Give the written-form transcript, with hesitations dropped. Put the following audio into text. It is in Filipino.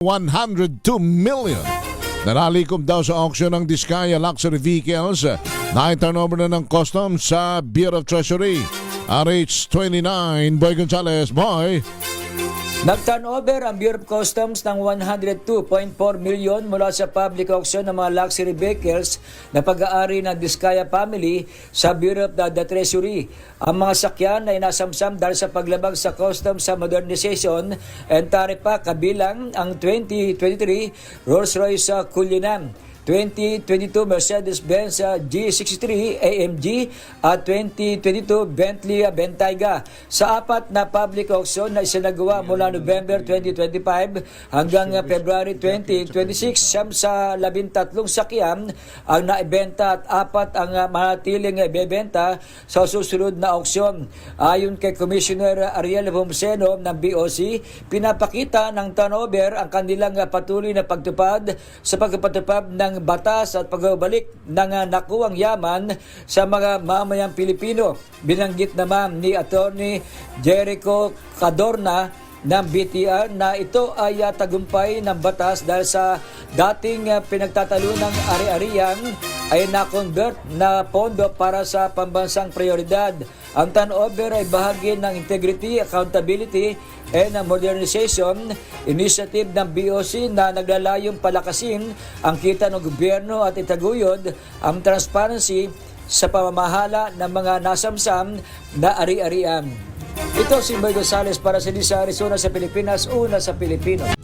102 million. Naralikom daw sa auction ng Diskaya Luxury Vehicles na turnover na ng customs sa Bureau of Treasury. RH29, Boy Gonzales, Boy. Nag-turnover ang Bureau of Customs ng 102.4 million mula sa public auction ng mga luxury vehicles na pag-aari ng Diskaya family sa Bureau of the Treasury. Ang mga sakyan ay nasamsam dahil sa paglabag sa customs sa modernization and taripa kabilang ang 2023 Rolls-Royce Cullinan, 2022 Mercedes-Benz G63 AMG at 2022 Bentley Bentayga. Sa apat na public auction na isinagawa mula November 2025 hanggang February 2026, siyam sa 13 sakyan ang naibenta at apat ang manatiling ibebenta sa susunod na auksyon. Ayon kay Commissioner Ariel Pomseno ng BOC, pinapakita ng turnover ang kanilang patuloy na pagtupad sa pagpapatupad ng batas at pagbabalik ng nakuwang yaman sa mga mamayang Pilipino. Binanggit naman ni Attorney Jericho Cadorna ng BTR na ito ay tagumpay ng batas dahil sa dating pinagtatalunang ari-arian ay na-convert na pondo para sa pambansang prioridad. Ang turnover ay bahagi ng Integrity, Accountability and Modernization Initiative ng BOC na naglalayong palakasin ang kita ng gobyerno at itaguyod ang transparency sa pamamahala ng mga nasamsam na ari-arian. Ito si Boy Gonzales para sa Arizona sa Pilipinas, una sa Pilipino.